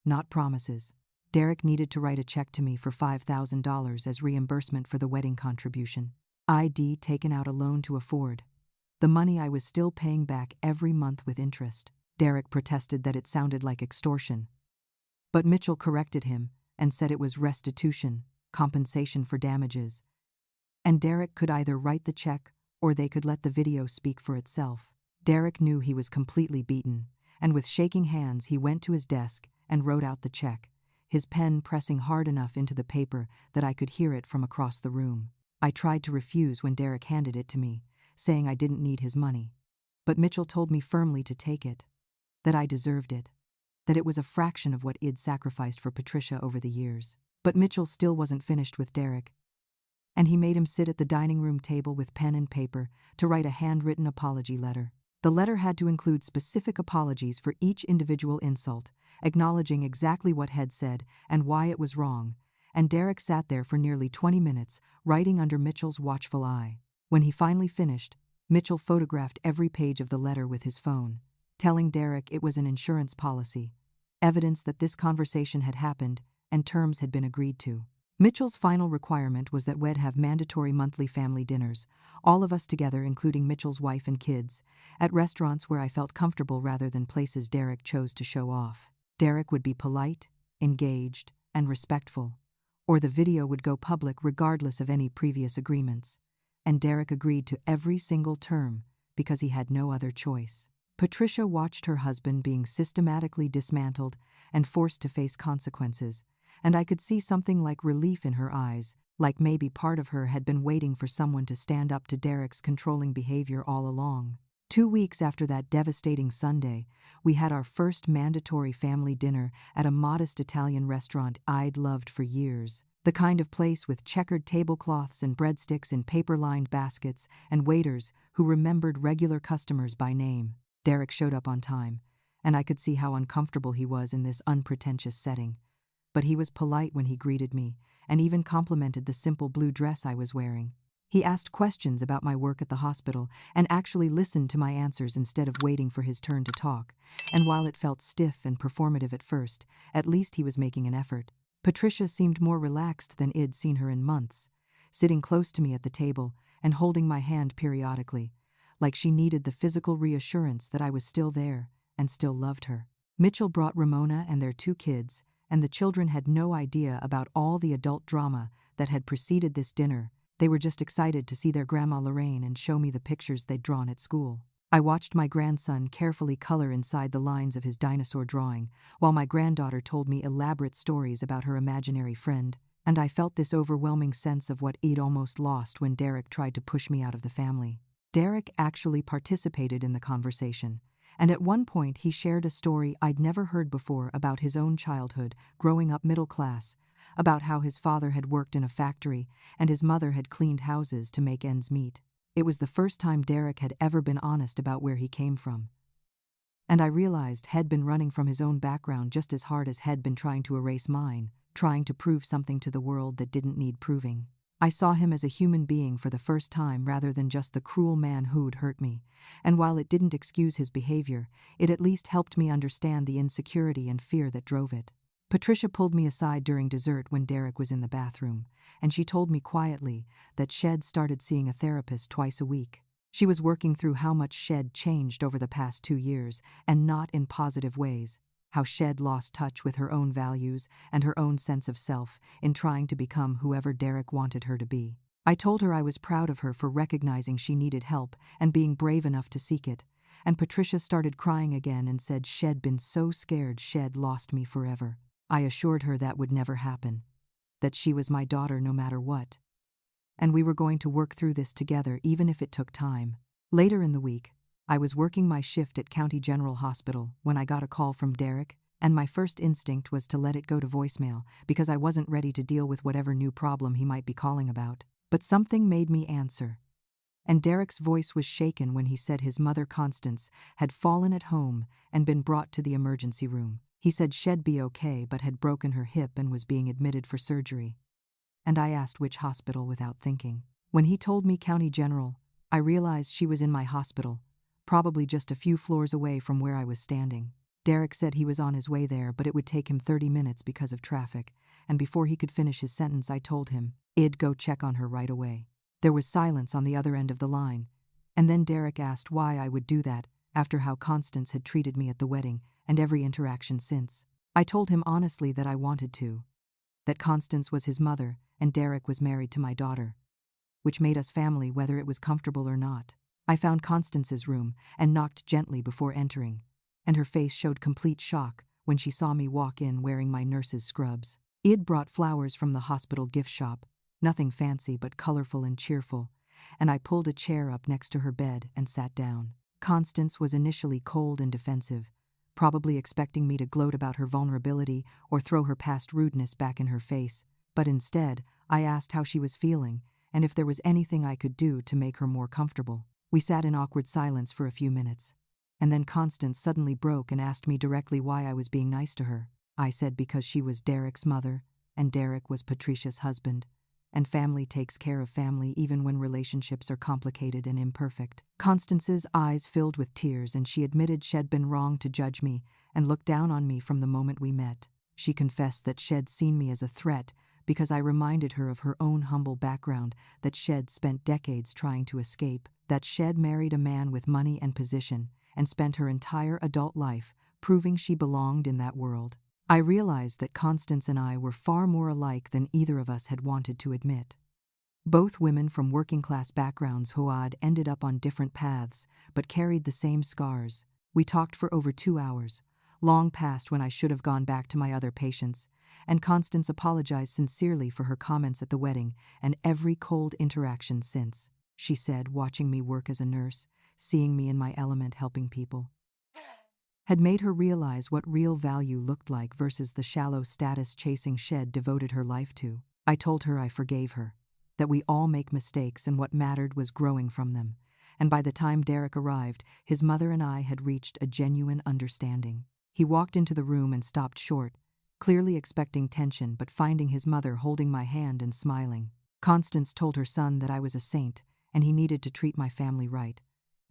not promises. Derek needed to write a check to me for $5,000 as reimbursement for the wedding contribution. I'd taken out a loan to afford the money I was still paying back every month with interest. Derek protested that it sounded like extortion, but Mitchell corrected him and said it was restitution, compensation for damages, and Derek could either write the check or they could let the video speak for itself. Derek knew he was completely beaten, and with shaking hands he went to his desk and wrote out the check, his pen pressing hard enough into the paper that I could hear it from across the room. I tried to refuse when Derek handed it to me, saying I didn't need his money. But Mitchell told me firmly to take it, that I deserved it, that it was a fraction of what I'd sacrificed for Patricia over the years. But Mitchell still wasn't finished with Derek, and he made him sit at the dining room table with pen and paper to write a handwritten apology letter. The letter had to include specific apologies for each individual insult, acknowledging exactly what had said and why it was wrong, and Derek sat there for nearly 20 minutes, writing under Mitchell's watchful eye. When he finally finished, Mitchell photographed every page of the letter with his phone, telling Derek it was an insurance policy, evidence that this conversation had happened and terms had been agreed to. Mitchell's final requirement was that we'd have mandatory monthly family dinners, all of us together including Mitchell's wife and kids, at restaurants where I felt comfortable rather than places Derek chose to show off. Derek would be polite, engaged, and respectful, or the video would go public regardless of any previous agreements, and Derek agreed to every single term because he had no other choice. Patricia watched her husband being systematically dismantled and forced to face consequences, and I could see something like relief in her eyes, like maybe part of her had been waiting for someone to stand up to Derek's controlling behavior all along. 2 weeks after that devastating Sunday, we had our first mandatory family dinner at a modest Italian restaurant I'd loved for years, the kind of place with checkered tablecloths and breadsticks in paper-lined baskets and waiters who remembered regular customers by name. Derek showed up on time, and I could see how uncomfortable he was in this unpretentious setting. But he was polite when he greeted me, and even complimented the simple blue dress I was wearing. He asked questions about my work at the hospital and actually listened to my answers instead of waiting for his turn to talk, and while it felt stiff and performative at first, at least he was making an effort. Patricia seemed more relaxed than I'd seen her in months, sitting close to me at the table and holding my hand periodically, like she needed the physical reassurance that I was still there and still loved her. Mitchell brought Ramona and their 2 kids, and the children had no idea about all the adult drama that had preceded this dinner. They were just excited to see their grandma Lorraine and show me the pictures they'd drawn at school. I watched my grandson carefully color inside the lines of his dinosaur drawing, while my granddaughter told me elaborate stories about her imaginary friend, and I felt this overwhelming sense of what I'd almost lost when Derek tried to push me out of the family. Derek actually participated in the conversation, and at one point he shared a story I'd never heard before about his own childhood, growing up middle class, about how his father had worked in a factory and his mother had cleaned houses to make ends meet. It was the first time Derek had ever been honest about where he came from. And I realized he'd been running from his own background just as hard as he'd been trying to erase mine, trying to prove something to the world that didn't need proving. I saw him as a human being for the first time rather than just the cruel man who'd hurt me, and while it didn't excuse his behavior, it at least helped me understand the insecurity and fear that drove it. Patricia pulled me aside during dessert when Derek was in the bathroom, and she told me quietly that Shed started seeing a therapist twice a week. She was working through how much Shed changed over the past 2 years, and not in positive ways. How Shed lost touch with her own values and her own sense of self in trying to become whoever Derek wanted her to be. I told her I was proud of her for recognizing she needed help and being brave enough to seek it, and Patricia started crying again and said she'd been so scared Shed lost me forever. I assured her that would never happen, that she was my daughter no matter what, and we were going to work through this together even if it took time. Later in the week, I was working my shift at County General Hospital when I got a call from Derek, and my first instinct was to let it go to voicemail because I wasn't ready to deal with whatever new problem he might be calling about. But something made me answer, and Derek's voice was shaken when he said his mother Constance had fallen at home and been brought to the emergency room. He said she'd be okay but had broken her hip and was being admitted for surgery. And I asked which hospital without thinking. When he told me County General, I realized she was in my hospital, probably just a few floors away from where I was standing. Derek said he was on his way there, but it would take him 30 minutes because of traffic, and before he could finish his sentence I told him I'd go check on her right away. There was silence on the other end of the line, and then Derek asked why I would do that after how Constance had treated me at the wedding and every interaction since. I told him honestly that I wanted to, that Constance was his mother and Derek was married to my daughter, which made us family whether it was comfortable or not. I found Constance's room and knocked gently before entering, and her face showed complete shock when she saw me walk in wearing my nurse's scrubs. I'd brought flowers from the hospital gift shop, nothing fancy but colorful and cheerful, and I pulled a chair up next to her bed and sat down. Constance was initially cold and defensive, probably expecting me to gloat about her vulnerability or throw her past rudeness back in her face, but instead, I asked how she was feeling and if there was anything I could do to make her more comfortable. We sat in awkward silence for a few minutes, and then Constance suddenly broke and asked me directly why I was being nice to her. I said because she was Derek's mother, and Derek was Patricia's husband, and family takes care of family even when relationships are complicated and imperfect. Constance's eyes filled with tears, and she admitted she'd been wrong to judge me and look down on me from the moment we met. She confessed that she'd seen me as a threat because I reminded her of her own humble background, that she'd spent decades trying to escape, that she'd married a man with money and position and spent her entire adult life proving she belonged in that world. I realized that Constance and I were far more alike than either of us had wanted to admit. Both women from working-class backgrounds who had ended up on different paths but carried the same scars. We talked for over 2 hours, long past when I should have gone back to my other patients, and Constance apologized sincerely for her comments at the wedding and every cold interaction since. She said, watching me work as a nurse, seeing me in my element helping people, had made her realize what real value looked like versus the shallow status-chasing she'd devoted her life to. I told her I forgave her, that we all make mistakes and what mattered was growing from them, and by the time Derek arrived, his mother and I had reached a genuine understanding. He walked into the room and stopped short, clearly expecting tension but finding his mother holding my hand and smiling. Constance told her son that I was a saint and he needed to treat my family right,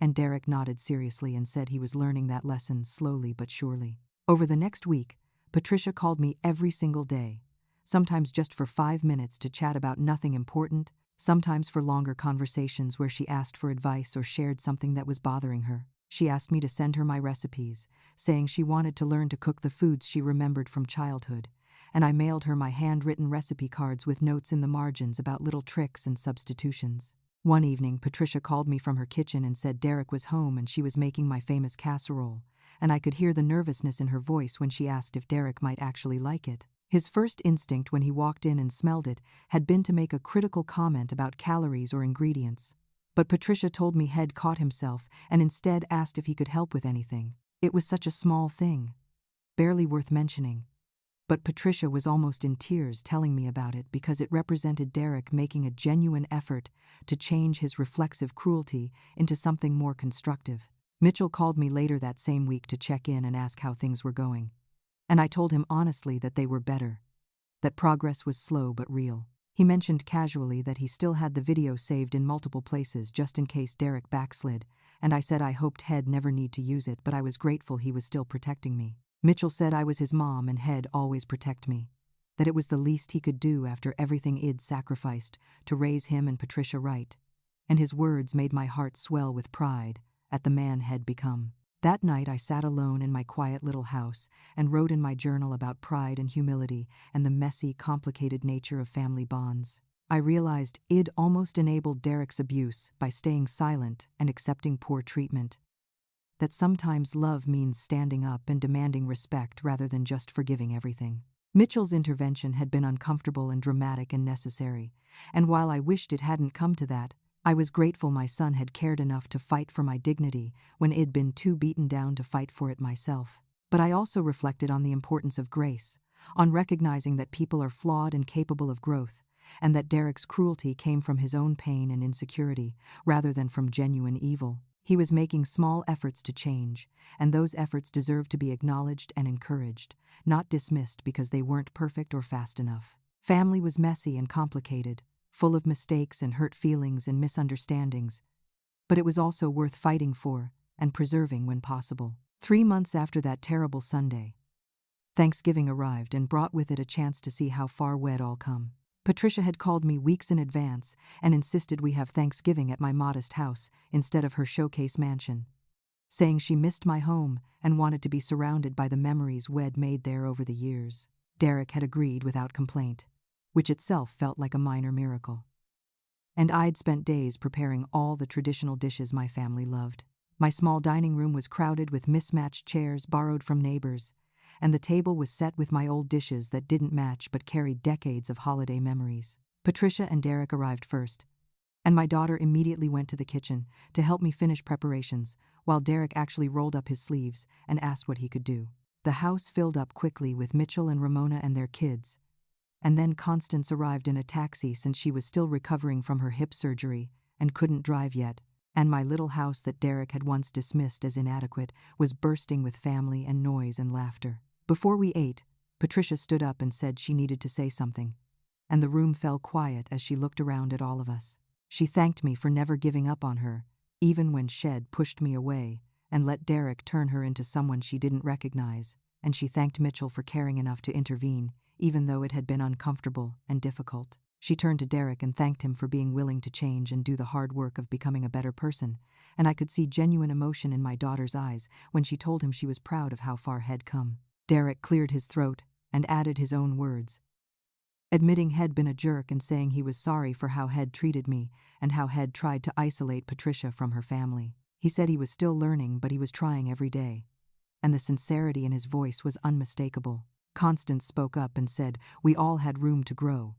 and Derek nodded seriously and said he was learning that lesson slowly but surely. Over the next week, Patricia called me every single day, sometimes just for 5 minutes to chat about nothing important, sometimes for longer conversations where she asked for advice or shared something that was bothering her. She asked me to send her my recipes, saying she wanted to learn to cook the foods she remembered from childhood, and I mailed her my handwritten recipe cards with notes in the margins about little tricks and substitutions. One evening, Patricia called me from her kitchen and said Derek was home and she was making my famous casserole, and I could hear the nervousness in her voice when she asked if Derek might actually like it. His first instinct when he walked in and smelled it had been to make a critical comment about calories or ingredients. But Patricia told me he'd caught himself and instead asked if he could help with anything. It was such a small thing, barely worth mentioning. But Patricia was almost in tears telling me about it because it represented Derek making a genuine effort to change his reflexive cruelty into something more constructive. Mitchell called me later that same week to check in and ask how things were going. And I told him honestly that they were better, that progress was slow but real. He mentioned casually that he still had the video saved in multiple places just in case Derek backslid, and I said I hoped he'd never need to use it, but I was grateful he was still protecting me. Mitchell said I was his mom and he'd always protect me, that it was the least he could do after everything I'd sacrificed to raise him and Patricia right, and his words made my heart swell with pride at the man he'd become. That night I sat alone in my quiet little house and wrote in my journal about pride and humility and the messy, complicated nature of family bonds. I realized I'd almost enabled Derek's abuse by staying silent and accepting poor treatment. That sometimes love means standing up and demanding respect rather than just forgiving everything. Mitchell's intervention had been uncomfortable and dramatic and necessary, and while I wished it hadn't come to that, I was grateful my son had cared enough to fight for my dignity when I'd been too beaten down to fight for it myself. But I also reflected on the importance of grace, on recognizing that people are flawed and capable of growth, and that Derek's cruelty came from his own pain and insecurity rather than from genuine evil. He was making small efforts to change, and those efforts deserved to be acknowledged and encouraged, not dismissed because they weren't perfect or fast enough. Family was messy and complicated, full of mistakes and hurt feelings and misunderstandings, but it was also worth fighting for and preserving when possible. 3 months after that terrible Sunday, Thanksgiving arrived and brought with it a chance to see how far we'd all come. Patricia had called me weeks in advance and insisted we have Thanksgiving at my modest house instead of her showcase mansion, saying she missed my home and wanted to be surrounded by the memories we'd made there over the years. Derek had agreed without complaint, which itself felt like a minor miracle. And I'd spent days preparing all the traditional dishes my family loved. My small dining room was crowded with mismatched chairs borrowed from neighbors, and the table was set with my old dishes that didn't match but carried decades of holiday memories. Patricia and Derek arrived first, and my daughter immediately went to the kitchen to help me finish preparations, while Derek actually rolled up his sleeves and asked what he could do. The house filled up quickly with Mitchell and Ramona and their kids, and then Constance arrived in a taxi since she was still recovering from her hip surgery and couldn't drive yet, and my little house that Derek had once dismissed as inadequate was bursting with family and noise and laughter. Before we ate, Patricia stood up and said she needed to say something, and the room fell quiet as she looked around at all of us. She thanked me for never giving up on her, even when Shed pushed me away and let Derek turn her into someone she didn't recognize, and she thanked Mitchell for caring enough to intervene, even though it had been uncomfortable and difficult. She turned to Derek and thanked him for being willing to change and do the hard work of becoming a better person, and I could see genuine emotion in my daughter's eyes when she told him she was proud of how far He'd come. Derek cleared his throat and added his own words, admitting He'd been a jerk and saying he was sorry for how He'd treated me and how He'd tried to isolate Patricia from her family. He said he was still learning, but he was trying every day, and the sincerity in his voice was unmistakable. Constance spoke up and said we all had room to grow,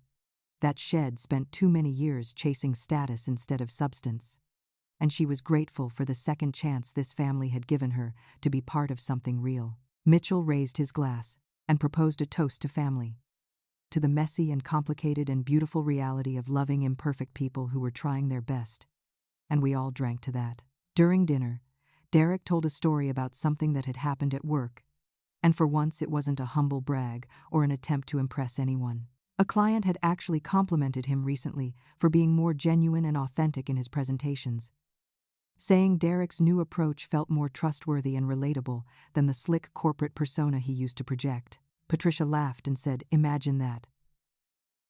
that Shed spent too many years chasing status instead of substance, and she was grateful for the second chance this family had given her to be part of something real. Mitchell raised his glass and proposed a toast to family, to the messy and complicated and beautiful reality of loving imperfect people who were trying their best, and we all drank to that. During dinner, Derek told a story about something that had happened at work, and for once it wasn't a humble brag or an attempt to impress anyone. A client had actually complimented him recently for being more genuine and authentic in his presentations, saying Derek's new approach felt more trustworthy and relatable than the slick corporate persona he used to project. Patricia laughed and said, "Imagine that."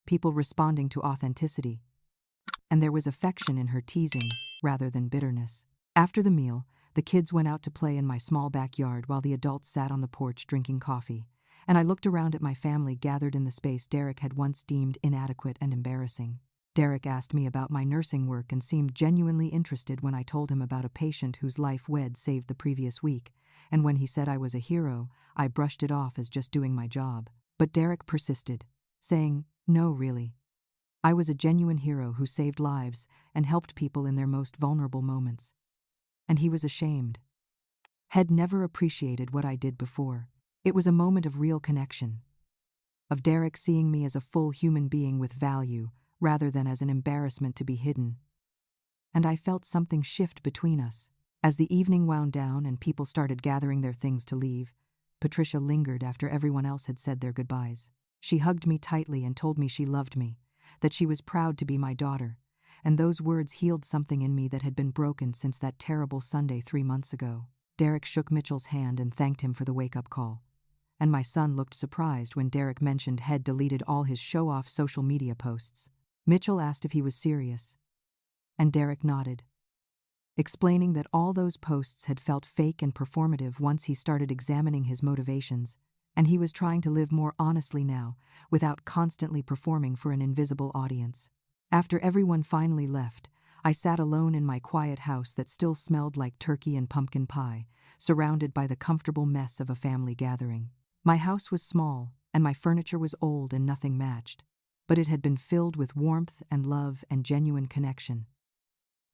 People responding to authenticity. And there was affection in her teasing, rather than bitterness. After the meal, the kids went out to play in my small backyard while the adults sat on the porch drinking coffee, and I looked around at my family gathered in the space Derek had once deemed inadequate and embarrassing. Derek asked me about my nursing work and seemed genuinely interested when I told him about a patient whose life we'd saved the previous week, and when he said I was a hero, I brushed it off as just doing my job. But Derek persisted, saying, "No, really. I was a genuine hero who saved lives and helped people in their most vulnerable moments." And he was ashamed. Had never appreciated what I did before. It was a moment of real connection. Of Derek seeing me as a full human being with value, rather than as an embarrassment to be hidden. And I felt something shift between us. As the evening wound down and people started gathering their things to leave, Patricia lingered after everyone else had said their goodbyes. She hugged me tightly and told me she loved me, that she was proud to be my daughter, and those words healed something in me that had been broken since that terrible Sunday 3 months ago. Derek shook Mitchell's hand and thanked him for the wake-up call. And my son looked surprised when Derek mentioned he'd deleted all his show-off social media posts. Mitchell asked if he was serious, and Derek nodded, explaining that all those posts had felt fake and performative once he started examining his motivations, and he was trying to live more honestly now, without constantly performing for an invisible audience. After everyone finally left, I sat alone in my quiet house that still smelled like turkey and pumpkin pie, surrounded by the comfortable mess of a family gathering. My house was small, and my furniture was old and nothing matched, but it had been filled with warmth and love and genuine connection.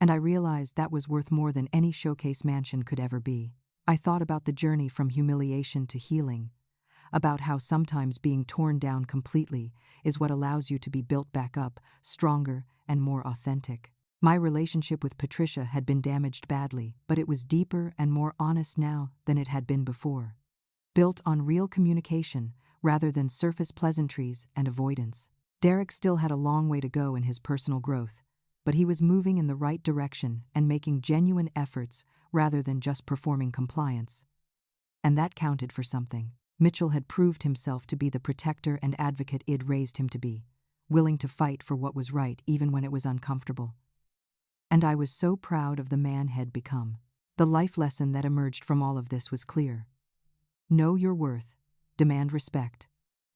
And I realized that was worth more than any showcase mansion could ever be. I thought about the journey from humiliation to healing, about how sometimes being torn down completely is what allows you to be built back up, stronger and more authentic. My relationship with Patricia had been damaged badly, but it was deeper and more honest now than it had been before. Built on real communication rather than surface pleasantries and avoidance. Derek still had a long way to go in his personal growth, but he was moving in the right direction and making genuine efforts rather than just performing compliance. And that counted for something. Mitchell had proved himself to be the protector and advocate I'd raised him to be, willing to fight for what was right even when it was uncomfortable. And I was so proud of the man he'd become. The life lesson that emerged from all of this was clear. Know your worth, demand respect,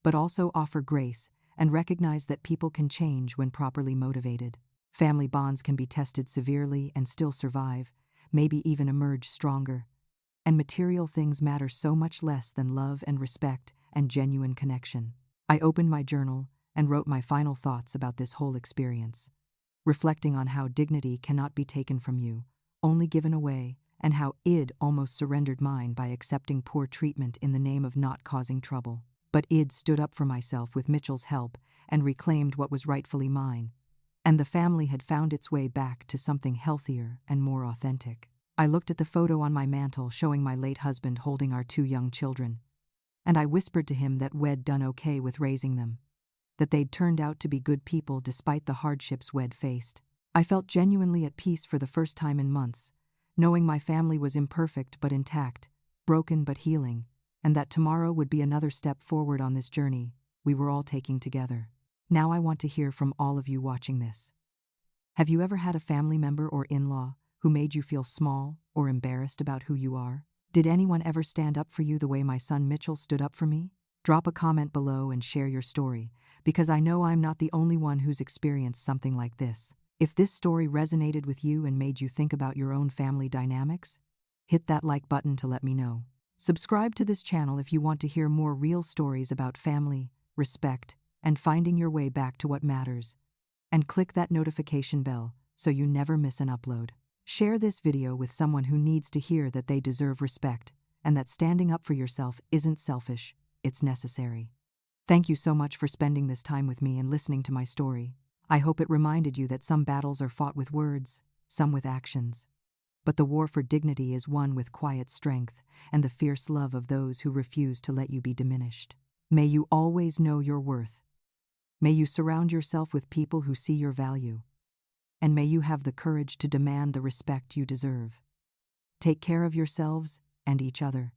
but also offer grace and recognize that people can change when properly motivated. Family bonds can be tested severely and still survive, maybe even emerge stronger. And material things matter so much less than love and respect and genuine connection. I opened my journal and wrote my final thoughts about this whole experience, reflecting on how dignity cannot be taken from you, only given away, and how I'd almost surrendered mine by accepting poor treatment in the name of not causing trouble. But I'd stood up for myself with Mitchell's help and reclaimed what was rightfully mine, and the family had found its way back to something healthier and more authentic. I looked at the photo on my mantel showing my late husband holding our 2 young children, and I whispered to him that we'd done okay with raising them, that they'd turned out to be good people despite the hardships we'd faced. I felt genuinely at peace for the first time in months, knowing my family was imperfect but intact, broken but healing, and that tomorrow would be another step forward on this journey we were all taking together. Now I want to hear from all of you watching this. Have you ever had a family member or in-law who made you feel small or embarrassed about who you are? Did anyone ever stand up for you the way my son Mitchell stood up for me? Drop a comment below and share your story, because I know I'm not the only one who's experienced something like this. If this story resonated with you and made you think about your own family dynamics, hit that like button to let me know. Subscribe to this channel if you want to hear more real stories about family, respect, and finding your way back to what matters. And click that notification bell so you never miss an upload. Share this video with someone who needs to hear that they deserve respect and that standing up for yourself isn't selfish, it's necessary. Thank you so much for spending this time with me and listening to my story. I hope it reminded you that some battles are fought with words, some with actions. But the war for dignity is won with quiet strength and the fierce love of those who refuse to let you be diminished. May you always know your worth May you surround yourself with people who see your value. And may you have the courage to demand the respect you deserve. Take care of yourselves and each other.